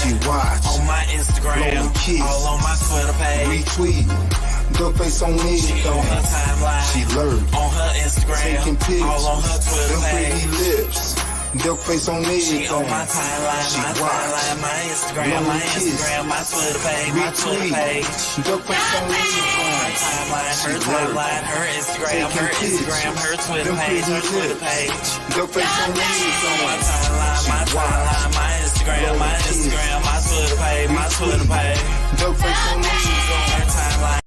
She watch on my Instagram, all on my Twitter page. Retweet. Duckface on me. She on her timeline. She lurk on her Instagram, taking pics. all on her Twitter Them page. pretty lips. Duckface on me. She on my timeline, She my watch. timeline, my Instagram, my Instagram, my Twitter page, my Twitter page. Duckface on me. Her timeline, her Instagram, her Instagram, her Twitter page, her Twitter page. Duckface on me. My timeline, my timeline, my Instagram, my Instagram, my Twitter page, my Twitter page. Duckface on me. Her timeline.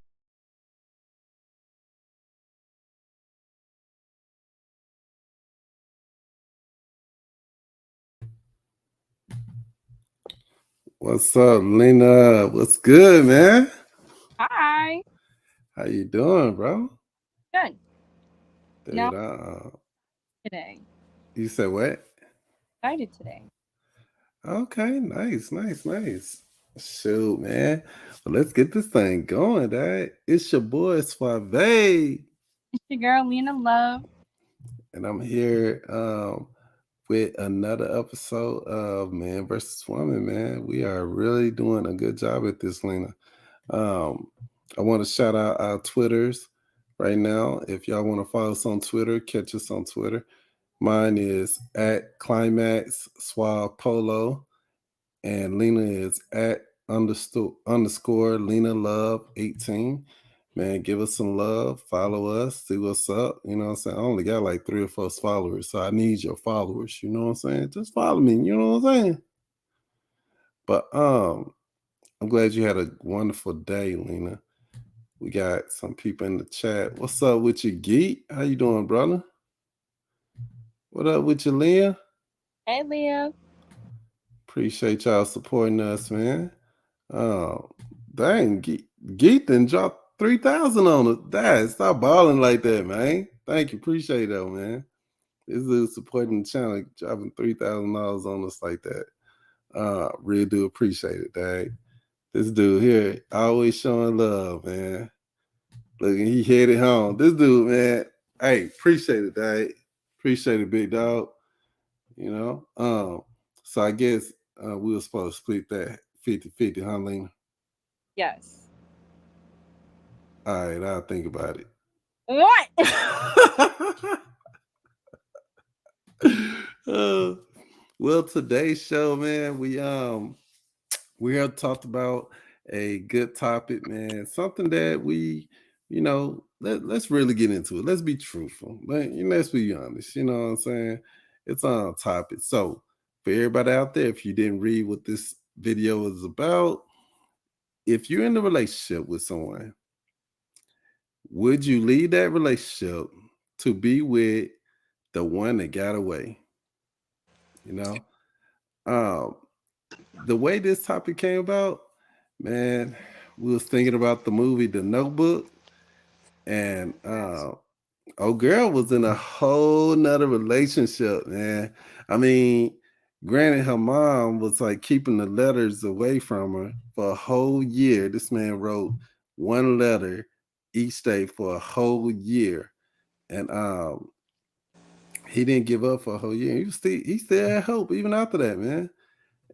What's up, Lena? What's good, man? Hi. How you doing, bro? Good. Dude, No. Today. You said what? Excited today. Okay, nice. Shoot, man. Well, let's get this thing going, dad. It's your boy Suave, It's your girl, Lena Love. and I'm here with another episode of Man versus Woman, man. We are really doing a good job at this, Lena. I want to shout out our Twitters right now. If y'all want to follow us on Twitter, catch us on Twitter. Mine is at Climax Suave Polo, and Lena is at underscore Lena Love 18. Man, give us some love, follow us, see what's up. You know what I'm saying? I only got like 3 or 4 followers, so I need your followers. You know what I'm saying? Just follow me. You know what I'm saying? But I'm glad you had a wonderful day, Lena. We got some people in the chat. What's up with you, Geek? How you doing, brother? What up with you, Leah? Hey, Leah. Appreciate y'all supporting us, man. Dang, Geek done dropped 3,000 on us. Dad, stop balling like that, man. Thank you. Appreciate that, man. This dude supporting the channel, dropping $3,000 on us like that. Really do appreciate it, Dad. This dude here, always showing love, man. Look, he headed home. This dude, man, hey, appreciate it, Dad. Appreciate it, big dog. You know? So I guess we were supposed to split that 50-50, huh, Lena? Yes. All right, I'll think about it. What? Well, today's show, man, we have talked about a good topic, man. Something that we, let's really get into it. Let's be truthful, but let's be honest. You know what I'm saying? It's on topic. So for everybody out there, if you didn't read what this video is about, if you're in a relationship with someone, would you leave that relationship to be with the one that got away? The way this topic came about, man, we was thinking about the movie The Notebook, and old girl was in a whole nother relationship, man. I mean, granted, her mom was like keeping the letters away from her for a whole year. This man wrote one letter each day for a whole year, and he didn't give up for a whole year. He still had hope even after that, man.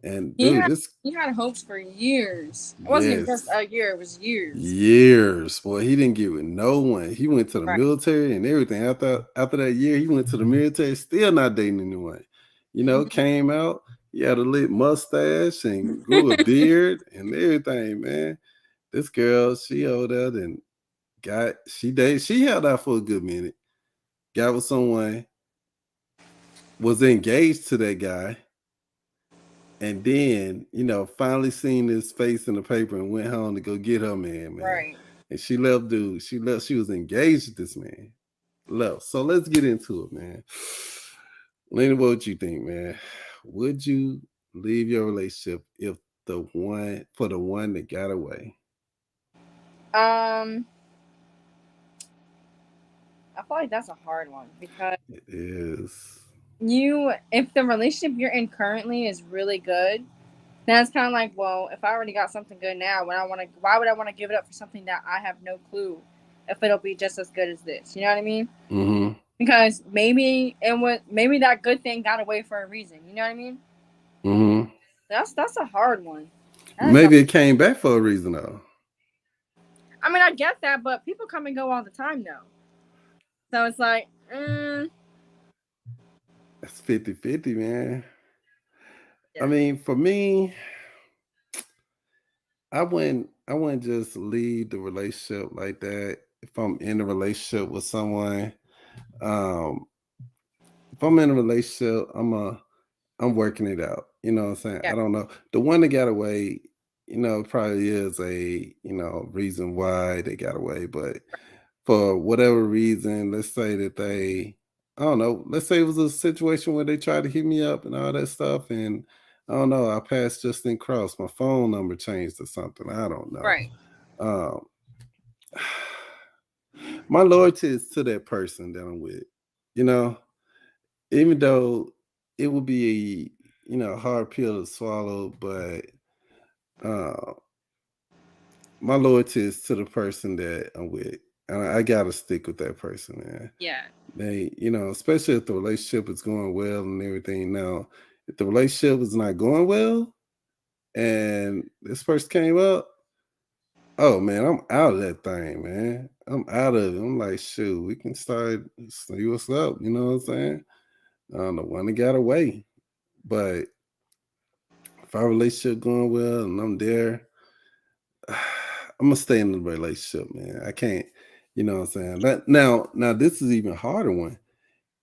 And dude, he had hopes for years. It wasn't even just a year; it was years. Years, boy. He didn't get with no one. He went to the military and everything. After that year, he went to the military, still not dating anyone. Came out. He had a lit mustache and grew a beard and everything, man. This girl, she over there and she held out for a good minute. Got with someone, was engaged to that guy. And then, finally seen his face in the paper and went home to go get her man. Right. And she left dude. She was engaged to this man. Left. So let's get into it, man. Lena, what you think, man? Would you leave your relationship if the one that got away? I feel like that's a hard one because it is. If the relationship you're in currently is really good, then it's kind of like, well, if I already got something good now, why would I want to give it up for something that I have no clue if it'll be just as good as this? You know what I mean? Mm-hmm. Because maybe that good thing got away for a reason. You know what I mean? Mm-hmm. That's a hard one. That is Maybe it came back for a reason though. I mean, I get that, but people come and go all the time though. So it's like, It's 50-50, man. yeah. I mean, for me, I wouldn't just leave the relationship like that. If I'm in a relationship with someone, um, if I'm in a relationship, I'm working it out. You know what I'm saying? Yeah. I don't know. The one that got away, probably is a, reason why they got away. But for whatever reason, let's say that I don't know, let's say it was a situation where they tried to hit me up and all that stuff. And I don't know, I passed Justin Cross, my phone number changed or something. I don't know. Right. Um, my loyalty is to that person that I'm with, you know, even though it would be a hard pill to swallow, but uh, my loyalty is to the person that I'm with. And I gotta stick with that person, man. Yeah. They, especially if the relationship is going well and everything. Now, if the relationship is not going well and this person came up, oh man, I'm out of that thing, man. I'm out of it. I'm like, shoot, we can start see what's up. You know what I'm saying? The one that got away. But if our relationship going well and I'm there, I'm gonna stay in the relationship, man. I can't, you know what I'm saying? Now this is even harder one.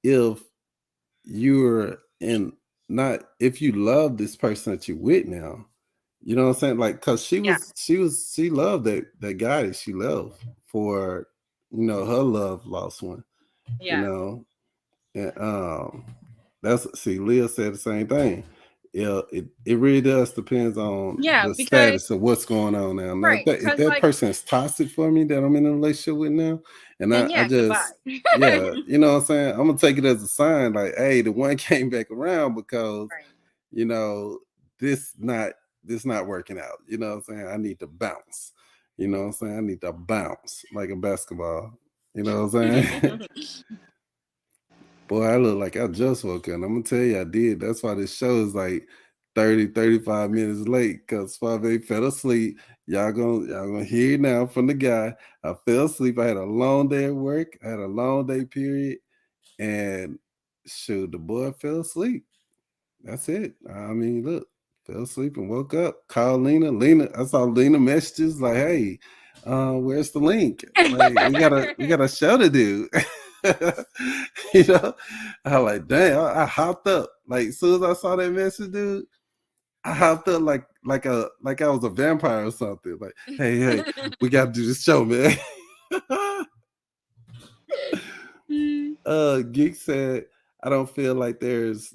If you're in not if you love this person that you're with now, you know what I'm saying? Like, cause Yeah. she loved that guy that she loved for, her love lost one, you Yeah. know. And Leah said the same thing. Yeah, it really does depends on Yeah, the because status of what's going on now. Now, right, if because that like, person is toxic for me that I'm in a relationship with now, and then I yeah, goodbye. just yeah, you know what I'm saying? I'm gonna take it as a sign, like, hey, the one came back around because Right. you know this not working out. You know what I'm saying? I need to bounce. You know what I'm saying? I need to bounce like a basketball. You know what I'm saying? Boy, I look like I just woke up. And I'm gonna tell you I did. That's why this show is like 35 minutes late because Suave fell asleep. Y'all gonna hear it now from the guy. I fell asleep. I had a long day at work. I had a long day period. And shoot, the boy fell asleep. That's it. I mean, look, fell asleep and woke up. Called Lena. I saw Lena messages like, hey, where's the link? Like, we got a show to do. You know, I like, damn, I hopped up. Like, as soon as I saw that message, dude, I hopped up like I was a vampire or something. Like, hey, we gotta do this show, man. Geek said, I don't feel like there's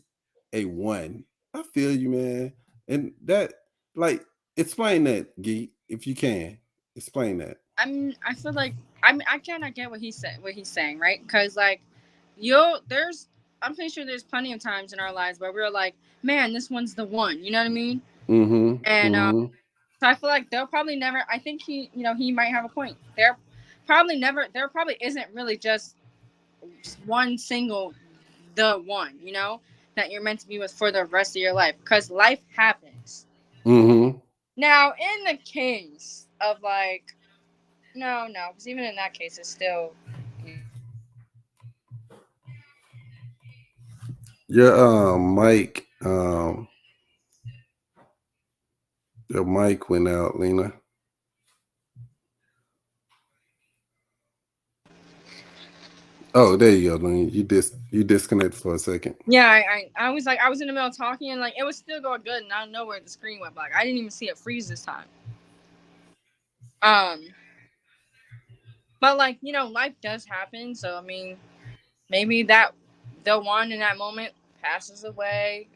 a one. I feel you, man. And that, like, explain that, Geek, if you can. Explain that. I feel like I kind of get what he said, what he's saying, right? Because like, I'm pretty sure there's plenty of times in our lives where we're like, man, this one's the one. You know what I mean? Mm-hmm. And Mm-hmm. so I feel like they'll probably never. I think he might have a point. There probably isn't really just one single the one, that you're meant to be with for the rest of your life, because life happens. Mm-hmm. Now, in the case of like, no, because even in that case, it's still. Your mic, your mic went out, Lena. Oh, there you go, Lena. You disconnected for a second. Yeah, I was like, I was in the middle of talking and like it was still going good, and I don't know where the screen went black. I didn't even see it freeze this time. But like, life does happen, so I mean, maybe that the one in that moment passes away,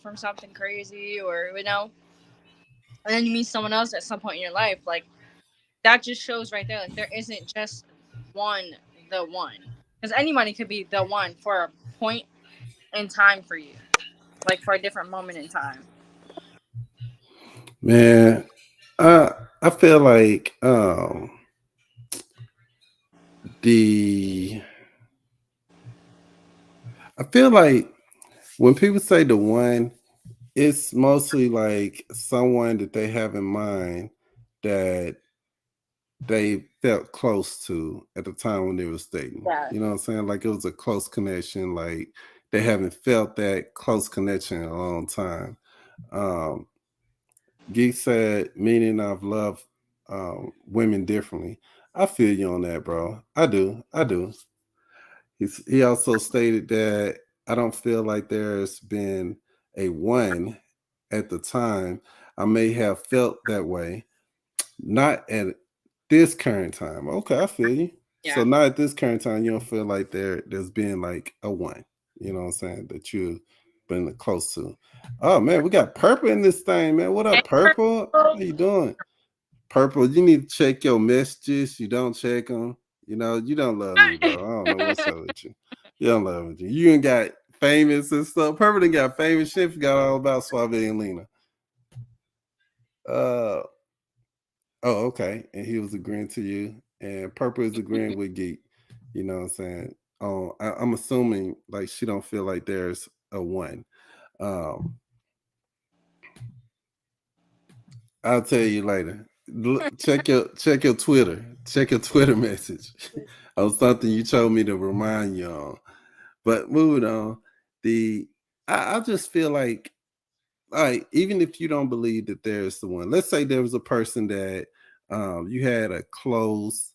from something crazy, or and then you meet someone else at some point in your life. Like, that just shows right there, like, there isn't just the one, because anybody could be the one for a point in time for you, like for a different moment in time. Man, I feel like I feel like when people say the one, It's mostly like someone that they have in mind that they felt close to at the time when they was dating. Yeah. You know what I'm saying? Like it was a close connection. Like they haven't felt that close connection in a long time. Um, Geek said, meaning I've loved women differently. I feel you on that, bro. I do. I do. He also stated that I don't feel like there's been a one at the time. I may have felt that way, not at this current time. Okay, I feel you. So Yeah. not at this current time, you don't feel like there's been like a one. You know what I'm saying? That you've been close to. Oh man, we got Purple in this thing, man. What up, Purple? How you doing? Purple, you need to check your messages. You don't check them. You know, you don't love me, bro. I don't know what's up with you. You don't love me. You ain't got famous and stuff. Purple done got famous shit. Forgot all about Suave and Lena. Oh, okay. And he was agreeing to you. And Purple is agreeing with Geek. You know what I'm saying? Oh, I'm assuming like she don't feel like there's a one. Um, I'll tell you later. Check your Twitter. Check your Twitter message on something you told me to remind you on. But moving on, I just feel like even if you don't believe that there's the one, let's say there was a person that you had a close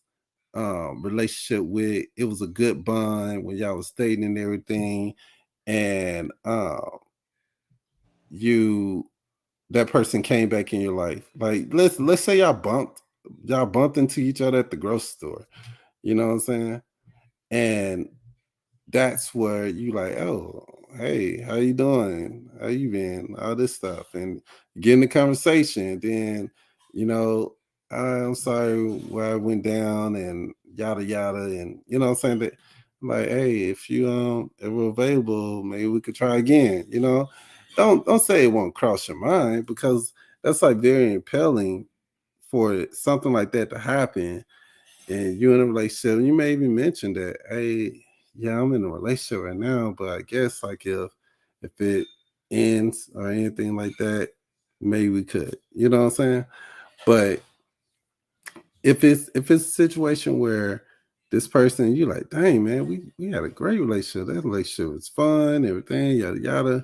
relationship with, it was a good bond when y'all was dating and everything, and you that person came back in your life. Like let's say y'all bumped into each other at the grocery store. You know what I'm saying? And that's where you like, oh, hey, how you doing? How you been? All this stuff, and get in the conversation. Then, you know, I'm sorry where I went down, and yada yada, and you know what I'm saying, that like, hey, if you ever available, maybe we could try again. You know, don't say it won't cross your mind, because that's like very impelling for something like that to happen, and you're in a relationship. You may even mention that, hey, yeah, I'm in a relationship right now, but I guess like if it ends or anything like that, maybe we could. You know what I'm saying? But if it's a situation where this person, you like, dang man, we had a great relationship. That relationship was fun, everything, yada yada.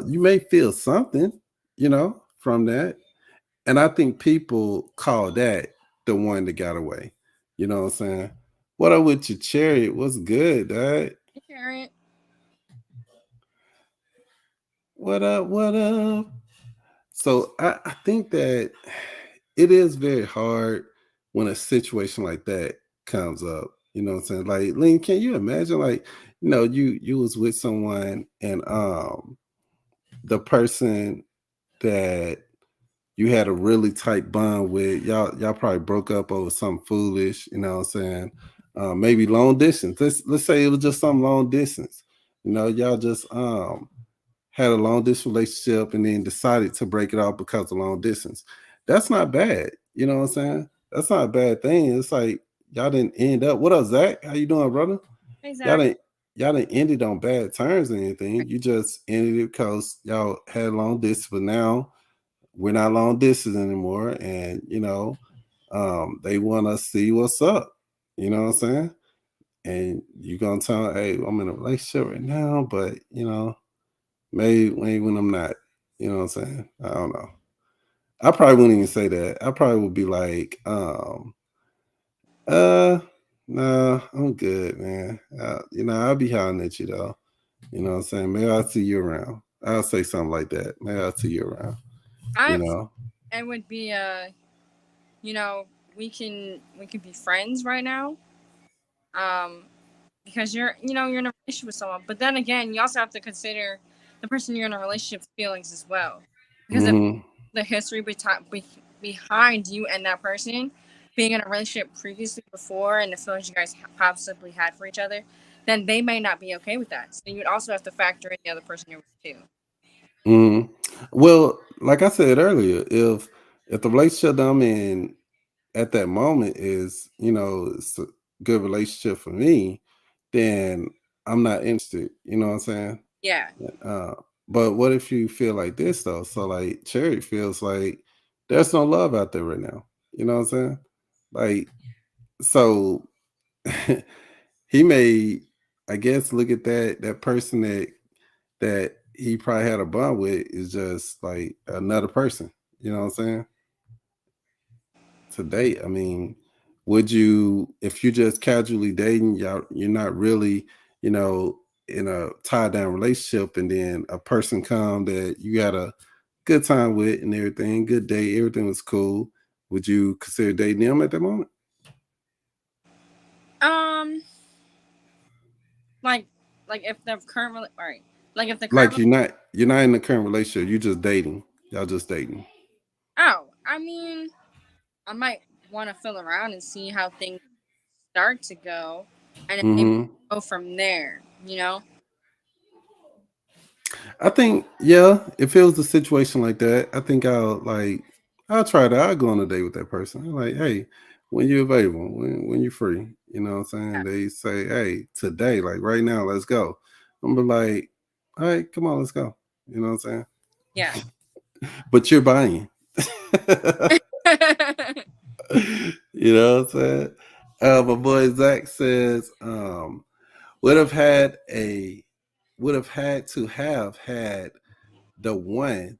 You may feel something, you know, from that. And I think people call that the one that got away. You know what I'm saying? What up with your chariot? What's good, dad? Parent. What up? What up? So I think that it is very hard when a situation like that comes up. You know what I'm saying? Like, Lynn, can you imagine, like, you was with someone, and the person that you had a really tight bond with, y'all probably broke up over something foolish, you know what I'm saying? Maybe long distance. Let's say it was just some long distance. You know, y'all just had a long distance relationship and then decided to break it off because of long distance. That's not bad. You know what I'm saying? That's not a bad thing. It's like y'all didn't end up. What up, Zach? How you doing, brother? Y'all Exactly. didn't y'all didn't end it on bad terms or anything. You just ended it because y'all had long distance, but now we're not long distance anymore, and they want to see what's up. You know what I'm saying? And you're gonna tell, hey, I'm in a relationship right now, but maybe when I'm not. You know what I'm saying? I don't know. I probably wouldn't even say that. I probably would be like, uh, nah, I'm good, man. I'll be hollering at you though. You know what I'm saying? Maybe I'll see you around. I'll say something like that. Maybe I'll see you around. You I know? it would be you know, we can be friends right now. Um, because you're in a relationship with someone. But then again, you also have to consider the person you're in a relationship's feelings as well. Because if Hmm. the history behind you and that person being in a relationship previously before, and the feelings you guys possibly had for each other, then they may not be okay with that. So you would also have to factor in the other person you're with too. Hmm. Well, like I said earlier, if the relationship that I'm in at that moment is, it's a good relationship for me, then I'm not interested. You know what I'm saying? Yeah. Uh, But what if you feel like this though? So like Cherry feels like there's no love out there right now. You know what I'm saying? Like so he may, I guess, look at that person that he probably had a bond with is just like another person. You know what I'm saying? To date, I mean, would you, if you just casually dating, you're not really, you know, in a tied down relationship, and then a person come that you had a good time with and everything, good day, everything was cool. Would you consider dating them at that moment? Um, like if the current all right, like if the Like current you're not in the current relationship, you just dating. Y'all just dating. oh, I mean, I might want to feel around and see how things start to go, and then maybe Hmm. go from there. You know? I think, yeah, if it was a situation like that, I think I'll try that. I'll go on a date with that person. I'm like, hey, when you available, when you're free, you know what I'm saying? Yeah. They say, hey, today, like right now, let's go. I'm be like, all right, come on, let's go. You know what I'm saying? Yeah. But you're buying. You know what I'm saying? My boy Zach says, would have had a would have had to have had the one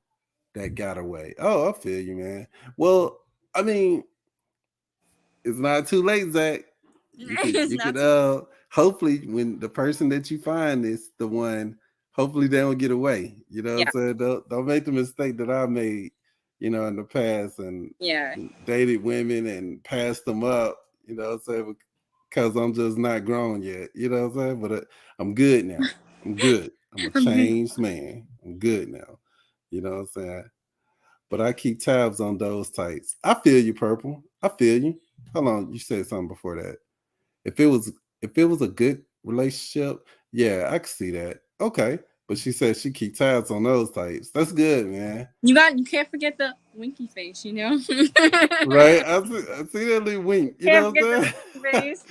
that got away. Oh, I feel you, man. Well, I mean, it's not too late, Zach. It's You could not too. hopefully when the person that you find is the one, hopefully they don't get away. You know what Yeah. I'm saying? Don't make the mistake that I made, in the past and Yeah. dated women and passed them up, you know what I'm saying? Because I'm just not grown yet. You know what I'm saying? But I'm good now. I'm good. I'm a changed man. I'm good now. You know what I'm saying? But I keep tabs on those types. I feel you, Purple. I feel you. Hold on, you said something before that. If it was if it was a good relationship, yeah, I could see that. Okay. But she said she keep tabs on those types. That's good, man. You can't forget the winky face. You know. Right? I see that little wink. You Can't know forget what the I'm saying? winky face.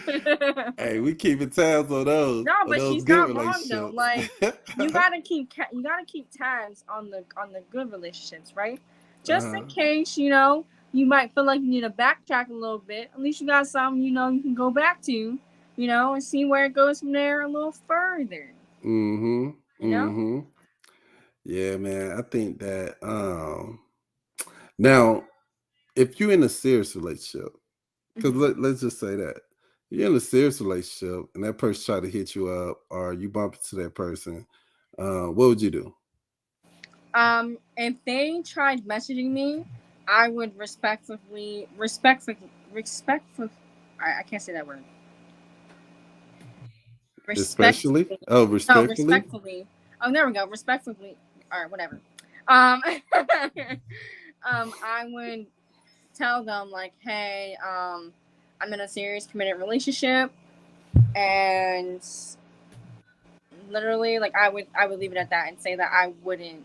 Hey, we keeping tabs on those No, on but those she's good not wrong though. relationships. Like you gotta keep tabs on the good relationships, right? Just in Uh-huh. case you might feel like you need to backtrack a little bit. At least you got something you can go back to, and see where it goes from there a little further. Mm-hmm. You know? Mm-hmm. Yeah, man. I think that now if you're in a serious relationship, because Hmm. let's just say that you're in a serious relationship and that person try to hit you up or you bump into that person, what would you do? If they tried messaging me, I would respectfully. I can't say that word. Especially, Respectfully. oh, No, respectfully. respectfully. Oh, there we go. Respectfully. All right, whatever. Um, I would tell them like, hey, I'm in a serious committed relationship, and literally, like, I would leave it at that and say that I wouldn't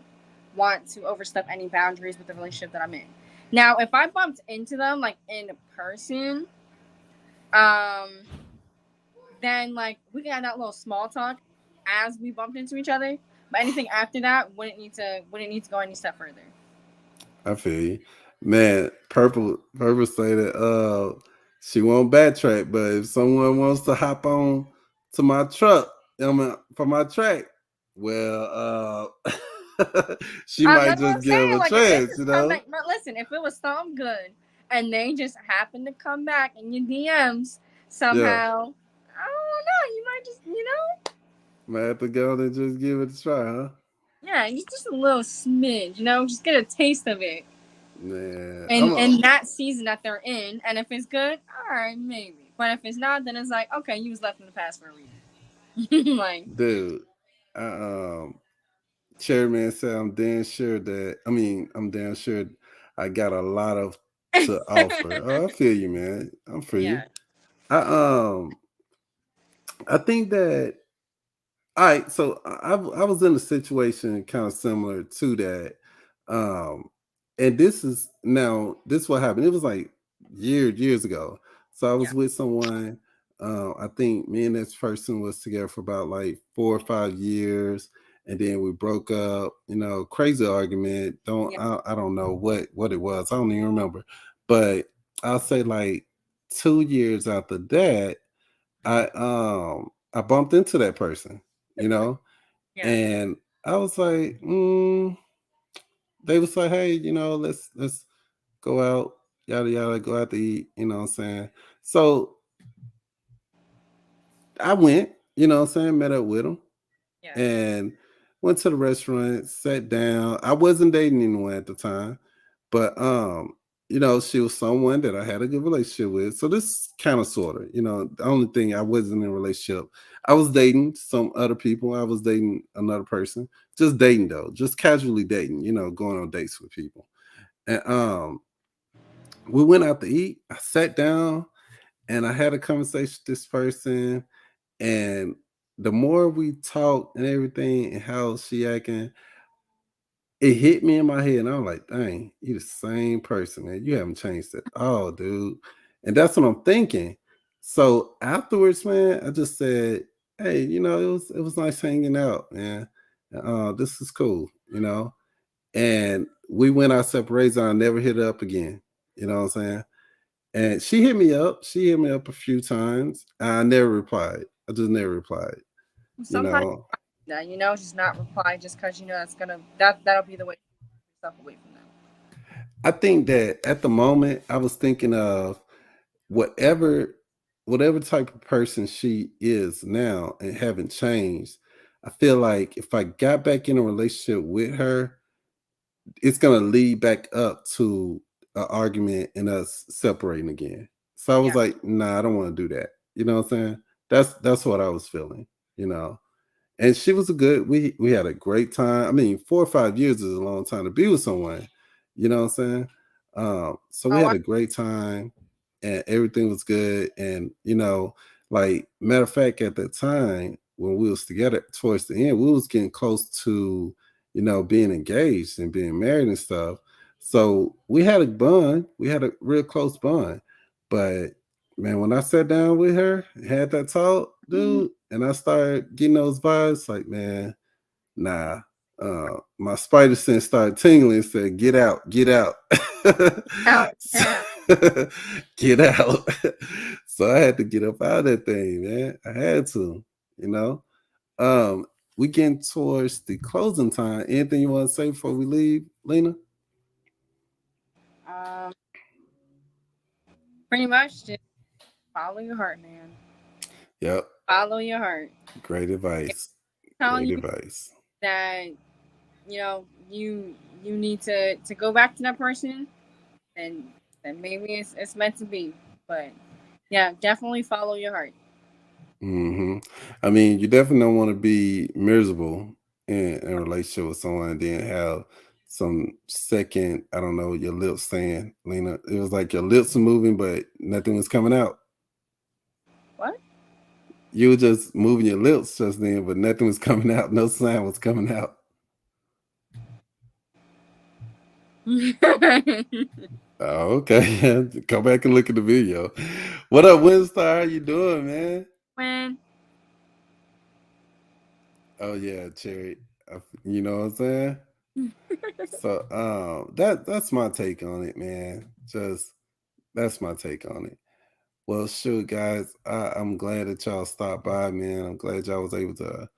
want to overstep any boundaries with the relationship that I'm in. Now, if I bumped into them like in person, um, then like we can have that little small talk as we bumped into each other. But anything after that wouldn't need to go any step further. I feel you, man. Purple say that she won't backtrack, but if someone wants to hop on to my truck, for my track, well, she might That's what just I'm give him saying. a Like if they chance, just come you back, but listen, if it was something good and they just happen to come back in your DMs Yeah, somehow, I don't know. You might just. might have to go and just give it a try, huh? Yeah, just a little smidge, just get a taste of it. Man, And in that season that they're in, and if it's good, all right, maybe. But if it's not, then it's like, okay, you was left in the past for a reason. Like, dude. I, Chairman said, I'm damn sure I got a lot of to offer. Oh, I feel you, man. I'm for you. yeah. I I think that all right. So I was in a situation kind of similar to that, um, and this what happened. It was like years ago. So I was Yeah. with someone. I think me and this person was together for about like 4 or 5 years, and then we broke up. Crazy argument. I don't know what it was. I don't even remember. But I'll say like 2 years after that, I bumped into that person, Yeah. and I was like, they was like, hey, let's go out, yada yada, go out to eat, you know what I'm saying? So I went, met up with him Yeah. and went to the restaurant, sat down. I wasn't dating anyone at the time, but she was someone that I had a good relationship with. So this kind of sort of, the only thing I wasn't in a relationship. I was dating some other people. I was dating another person. Just dating though, just casually dating, going on dates with people. And we went out to eat. I sat down and I had a conversation with this person. And the more we talked and everything and how she acting, it hit me in my head. And I'm like, dang, you the same person, man. You haven't changed at all, dude. And that's what I'm thinking. So afterwards, man, I just said, hey, it was nice hanging out, man. This is cool, And we went our separate ways. I never hit her up again. You know what I'm saying? And she hit me up. She hit me up a few times. I never replied. I just never replied. Sometimes that just not reply just because that'll be the way to keep yourself away from them. I think that at the moment I was thinking of whatever type of person she is now and haven't changed. I feel like if I got back in a relationship with her, it's gonna lead back up to an argument and us separating again. So I was like, nah, I don't want to do that. You know what I'm saying? That's what I was feeling, And she was we had a great time. I mean, 4 or 5 years is a long time to be with someone, you know what I'm saying? So we had a great time and everything was good. And, like matter of fact, at that time when we was together towards the end, we was getting close to, being engaged and being married and stuff. So we had a bond. We had a real close bond. But man, when I sat down with her, had that talk, dude, and I started getting those vibes, like, man, nah. My spider sense started tingling and said, get out. Get out. So I had to get up out of that thing, man. I had to, We getting towards the closing time. Anything you want to say before we leave, Lena? Pretty much just follow your heart, man. Yep. Follow your heart. Great advice. Great advice. That you need to go back to that person, and maybe it's meant to be. But yeah, definitely follow your heart. I mean, you definitely don't want to be miserable in a relationship with someone and then have some second, I don't know, your lips saying, Lena, it was like your lips were moving, but nothing was coming out. What? You were just moving your lips just then, but nothing was coming out. No sound was coming out. Oh, okay. Go back and look at the video. What up, Winstar? How you doing, man? When? Oh yeah, Cherry. You know what I'm saying? So that's my take on it, man. That's my take on it. Well, shoot, guys, I'm glad that y'all stopped by, man. I'm glad y'all was able to,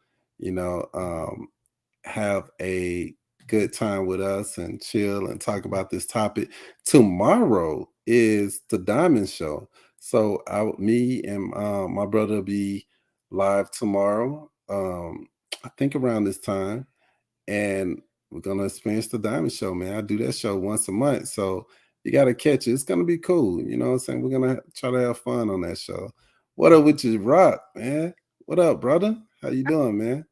have a good time with us and chill and talk about this topic. Tomorrow is the Diamond Show. So me and my brother will be live tomorrow, I think around this time. And we're going to experience the Diamond Show, man. I do that show once a month. So you got to catch it. It's going to be cool. You know what I'm saying? We're going to try to have fun on that show. What up with you, Rock, man? What up, brother? How you doing, man?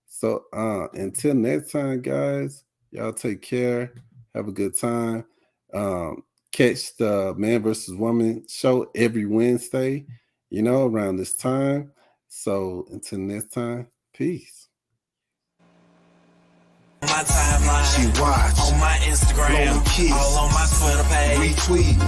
So until next time, guys, y'all take care. Have a good time. Catch the Man vs. Woman show every Wednesday, around this time. So until next time, peace. My timeline, She watch, on my Instagram, blow a kiss, all on my Twitter page. retweet,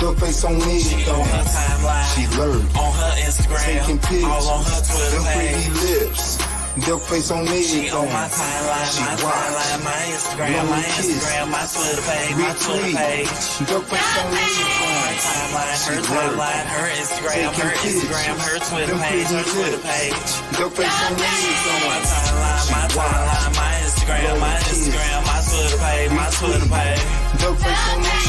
duck face on me, She on her timeline, she lurk, on her Instagram, taking pics, all on her Twitter them page. pretty lips, Duck face on She on my everything. timeline, She my wild. timeline, my Instagram, my Instagram, my Twitter page, my Twitter page. Duck face on My everything. timeline, her She timeline, her Instagram, her Instagram, her Twitter page, her Twitter page. Duck face on My everything. timeline, my Instagram, my Instagram, my Twitter page, my Twitter page. Duck face on everything.